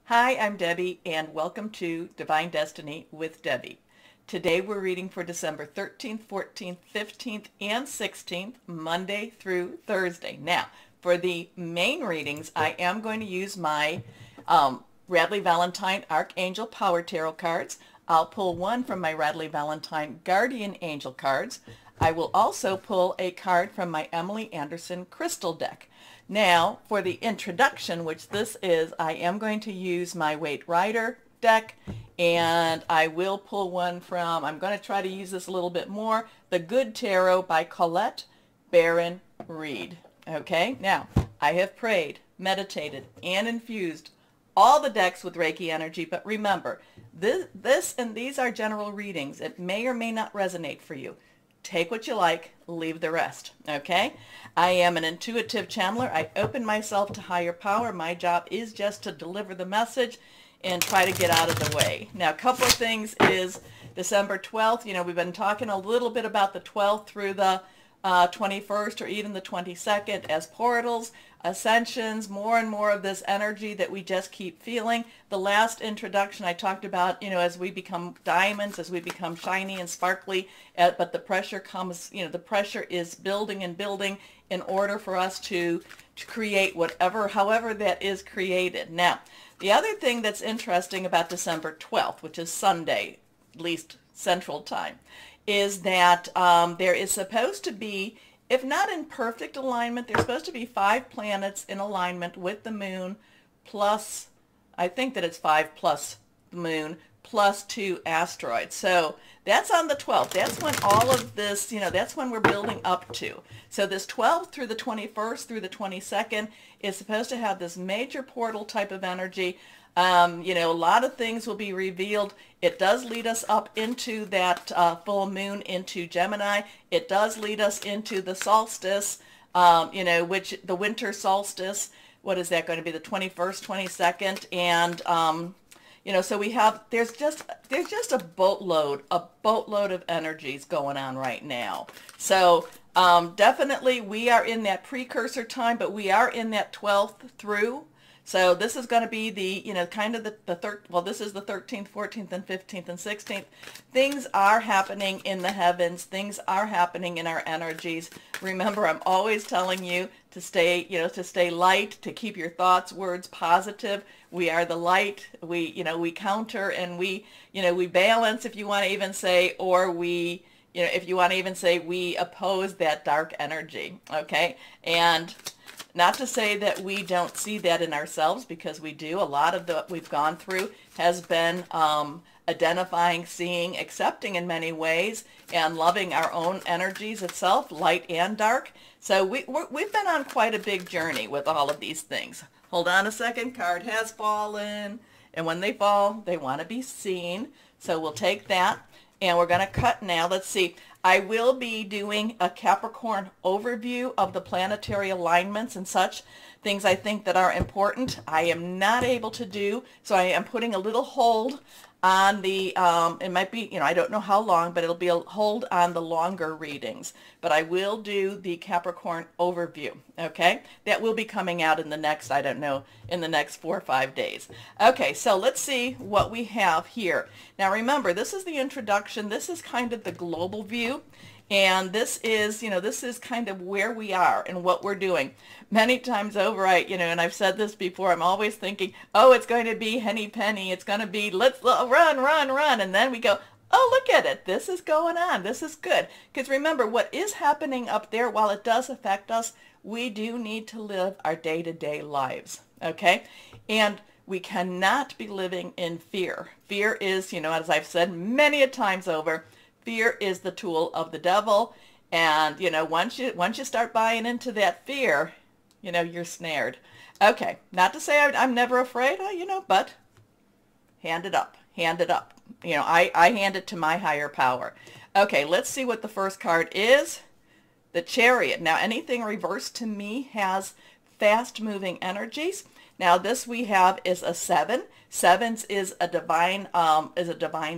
Hi, I'm Debbie, and welcome to Divine Destiny with Debbie. Today we're reading for December 13th, 14th, 15th, and 16th, Monday through Thursday. Now, for the main readings, I am going to use my Radleigh Valentine Archangel Power Tarot cards. I'll pull one from my Radleigh Valentine Guardian Angel cards. I will also pull a card from my Emily Anderson Crystal deck. Now, for the introduction, which this is, I am going to use my Waite Rider deck, and I will pull one from, I'm going to try to use this a little bit more, The Good Tarot by Colette Baron Reed. Okay, now, I have prayed, meditated, and infused all the decks with Reiki energy, but remember, this and these are general readings. It may or may not resonate for you. Take what you like, leave the rest, okay? I am an intuitive channeler. I open myself to higher power. My job is just to deliver the message and try to get out of the way. Now, a couple of things is December 12th. You know, we've been talking a little bit about the 12th through the 21st or even the 22nd as portals, ascensions, more and more of this energy that we just keep feeling. The last introduction I talked about, you know, as we become diamonds, as we become shiny and sparkly, but the pressure comes, you know, the pressure is building and building in order for us to create whatever, however that is created. Now, the other thing that's interesting about December 12th, which is Sunday, at least Central Time, is that there is supposed to be, if not in perfect alignment, there's supposed to be 5 planets in alignment with the moon, plus, I think that it's 5 plus the moon, plus 2 asteroids. So that's on the 12th. That's when all of this, you know, that's when we're building up to. So this 12th through the 21st through the 22nd is supposed to have this major portal type of energy. You know, a lot of things will be revealed. It does lead us up into that full moon into Gemini. It does lead us into the solstice, you know, which the winter solstice, what is that going to be, the 21st, 22nd, and you know, so we have, there's just a boatload of energies going on right now. So definitely we are in that precursor time, but we are in that 12th through. So this is going to be the, you know, kind of the third, well, this is the 13th, 14th, and 15th, and 16th. Things are happening in the heavens. Things are happening in our energies. Remember, I'm always telling you to stay, you know, to stay light, to keep your thoughts, words positive. We are the light. We, you know, we counter and we, you know, we balance, if you want to even say, or we, you know, if you want to even say, we oppose that dark energy. Okay. And not to say that we don't see that in ourselves, because we do. A lot of what we've gone through has been identifying, seeing, accepting in many ways, and loving our own energies itself, light and dark. So we've been on quite a big journey with all of these things. Hold on a second. Card has fallen. And when they fall, they want to be seen. So we'll take that. And we're going to cut now. Let's see. I will be doing a Capricorn overview of the planetary alignments and such things I think that are important. I am not able to do, so I am putting a little hold on the, it might be, you know, I don't know how long, but it'll be a hold on the longer readings. But I will do the Capricorn overview, okay? That will be coming out in the next, I don't know, in the next 4 or 5 days. Okay, so let's see what we have here. Now remember, this is the introduction. This is kind of the global view. And this is, you know, this is kind of where we are and what we're doing. Many times over, you know, and I've said this before, I'm always thinking, oh, it's going to be henny penny. It's going to be, let's run, run, run. And then we go, oh, look at it. This is going on. This is good. Because remember, what is happening up there, while it does affect us, we do need to live our day-to-day lives. Okay? And we cannot be living in fear. Fear is, you know, as I've said many a times over, fear is the tool of the devil, and you know, once you start buying into that fear, you know, you're snared. Okay, not to say I'm never afraid, you know, but hand it up, hand it up. You know, I hand it to my higher power. Okay, let's see what the first card is. The Chariot. Now, anything reversed to me has fast-moving energies. Now, this we have is a 7. Sevens is a divine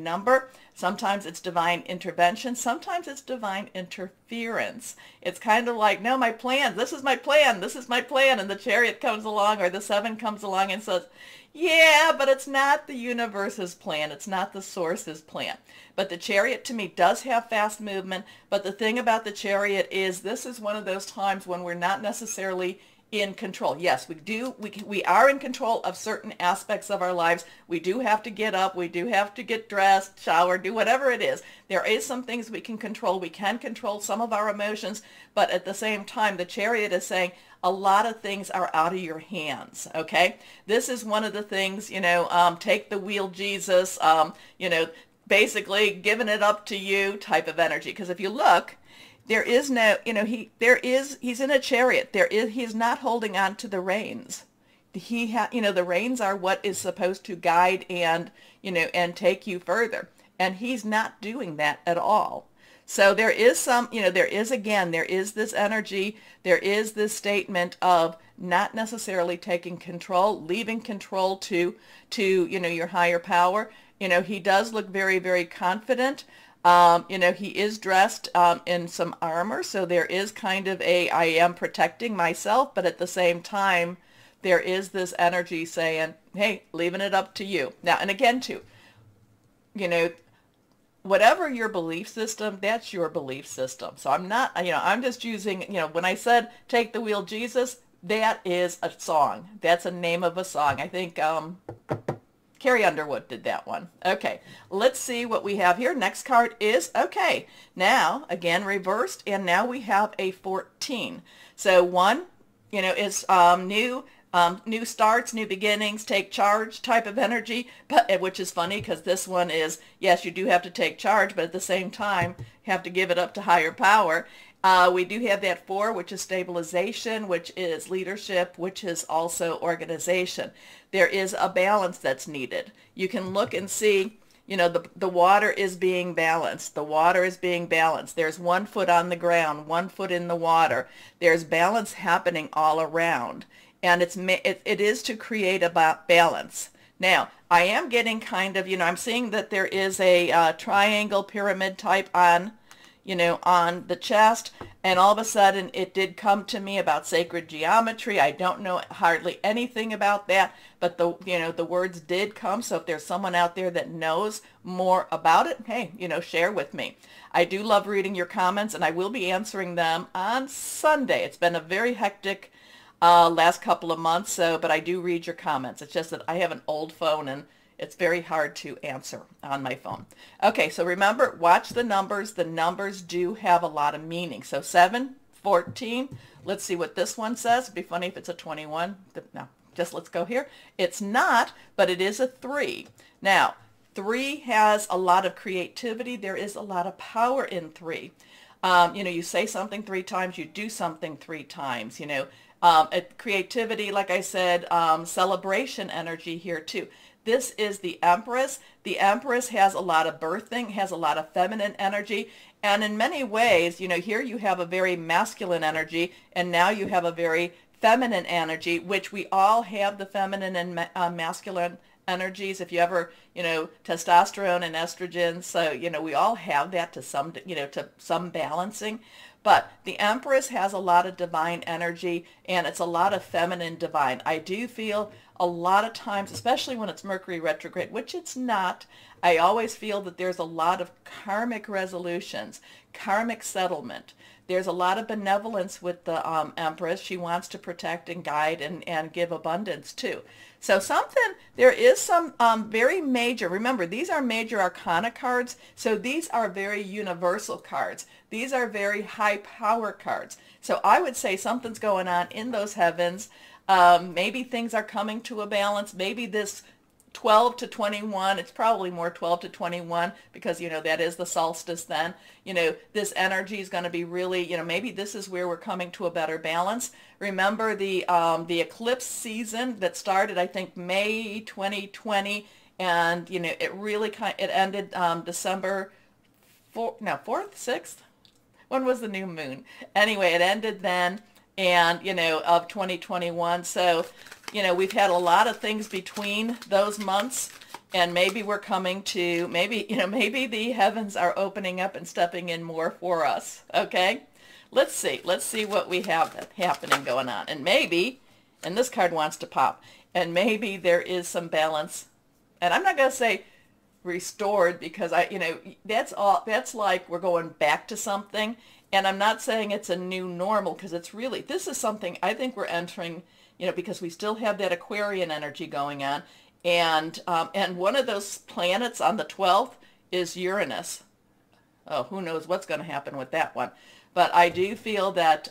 number. Sometimes it's divine intervention. Sometimes it's divine interference. It's kind of like, no, my plan, this is my plan, this is my plan. And the Chariot comes along, or the 7 comes along and says, yeah, but it's not the universe's plan. It's not the source's plan. But the Chariot to me does have fast movement. But the thing about the Chariot is this is one of those times when we're not necessarily in control. Yes, we are in control of certain aspects of our lives. We do have to get up, we do have to get dressed, shower, do whatever it is. There is some things we can control. We can control some of our emotions, but at the same time, the Chariot is saying a lot of things are out of your hands, okay? This is one of the things, take the wheel, Jesus, basically giving it up to you type of energy. Because if you look, there is no, he's in a chariot. He's not holding on to the reins. The reins are what is supposed to guide and take you further. And he's not doing that at all. So there is there is this energy, there is this statement of not necessarily taking control, leaving control to your higher power. He does look very, very confident. He is dressed in some armor, so there is kind of I am protecting myself, but at the same time, there is this energy saying, hey, leaving it up to you. Now, and again, too, whatever your belief system, that's your belief system. So I'm not, I'm just using, when I said take the wheel, Jesus, that is a song. That's a name of a song. I think, Carrie Underwood did that one. Okay, let's see what we have here. Next card is, okay, now, again, reversed, and now we have a 14. So 1, is new starts, new beginnings, take charge type of energy, but which is funny because this one is, yes, you do have to take charge, but at the same time, you have to give it up to higher power. We do have that 4, which is stabilization, which is leadership, which is also organization. There is a balance that's needed. You can look and see, the water is being balanced. The water is being balanced. There's 1 foot on the ground, 1 foot in the water. There's balance happening all around. And it is to create a balance. Now, I am getting kind of, I'm seeing that there is a triangle pyramid type on the chest, and all of a sudden it did come to me about sacred geometry. I don't know hardly anything about that, but the words did come. So if there's someone out there that knows more about it, hey, share with me. I do love reading your comments, and I will be answering them on Sunday. It's been a very hectic last couple of months, but I do read your comments. It's just that I have an old phone and it's very hard to answer on my phone. Okay, so remember, watch the numbers. The numbers do have a lot of meaning. So 7, 14. Let's see what this one says. It'd be funny if it's a 21. No, just let's go here. It's not, but it is a 3. Now, 3 has a lot of creativity. There is a lot of power in 3. You say something 3 times, you do something 3 times, creativity, like I said, celebration energy here too. This is the Empress. The Empress has a lot of birthing, has a lot of feminine energy, and in many ways, here you have a very masculine energy, and now you have a very feminine energy, which we all have the feminine and masculine energies. If you ever, testosterone and estrogen, so, we all have that to some balancing. But the Empress has a lot of divine energy, and it's a lot of feminine divine. I do feel a lot of times, especially when it's Mercury retrograde, which it's not, I always feel that there's a lot of karmic resolutions, karmic settlement. There's a lot of benevolence with the Empress. She wants to protect and guide and give abundance too. So there is some very major, remember, these are major arcana cards, so these are very universal cards. These are very high power cards. So I would say something's going on in those heavens. Maybe things are coming to a balance. Maybe this 12 to 21, it's probably more 12 to 21 because, that is the solstice then. This energy is going to be really, maybe this is where we're coming to a better balance. Remember the eclipse season that started, I think, May 2020, and, it really it ended December 4th, 6th? When was the new moon? Anyway, it ended then, and, of 2021. So, we've had a lot of things between those months, And maybe we're coming to, maybe, maybe the heavens are opening up and stepping in more for us. Okay? Let's see what we have happening going on. And maybe, and this card wants to pop, and maybe there is some balance. And I'm not going to say restored, because that's like we're going back to something. And I'm not saying it's a new normal, because it's really, this is something I think we're entering, because we still have that Aquarian energy going on. And one of those planets on the 12th is Uranus. Oh, who knows what's going to happen with that one. But I do feel that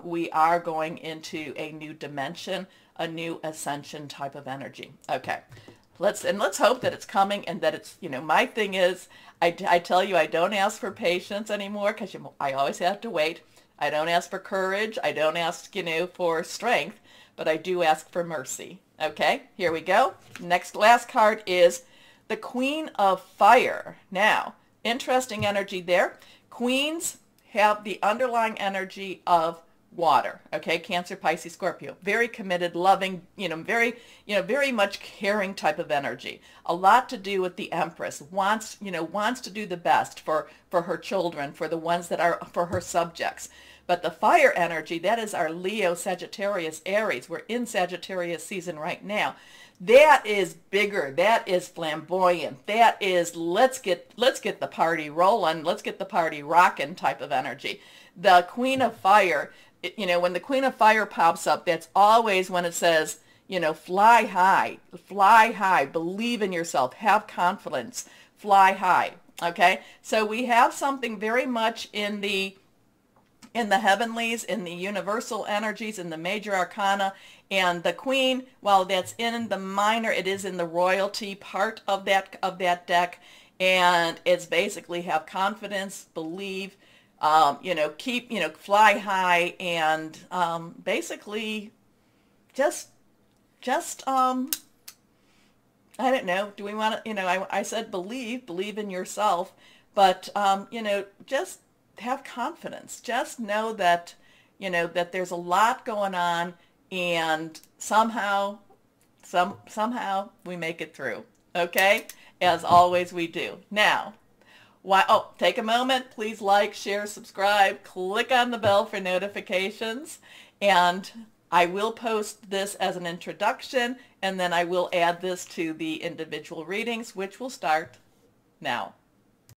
we are going into a new dimension, a new ascension type of energy. Okay. Let's hope that it's coming, and that it's, my thing is, I tell you, I don't ask for patience anymore, because I always have to wait. I don't ask for courage. I don't ask, for strength, but I do ask for mercy. Okay, here we go. Last card is the Queen of Fire. Now, interesting energy there. Queens have the underlying energy of water. Okay, Cancer, Pisces, Scorpio. Very committed, loving, very much caring type of energy. A lot to do with the Empress. Wants to do the best for her children, for the ones that are for her subjects. But the fire energy, that is our Leo, Sagittarius, Aries. We're in Sagittarius season right now. That is bigger. That is flamboyant. That is let's get the party rolling. Let's get the party rocking type of energy. The Queen of Fire, when the Queen of Fire pops up, that's always when it says, fly high, believe in yourself, have confidence, fly high. Okay, so we have something very much in the heavenlies, in the universal energies, in the major arcana. And the Queen, while that's in the minor, it is in the royalty part of that deck. And it's basically have confidence, believe, keep, fly high, and basically just I don't know, do we want to, I said believe in yourself, but, just have confidence. Just know that, that there's a lot going on, and somehow we make it through. Okay? As always we do. Now, take a moment. Please like, share, subscribe, click on the bell for notifications, and I will post this as an introduction, and then I will add this to the individual readings, which will start now.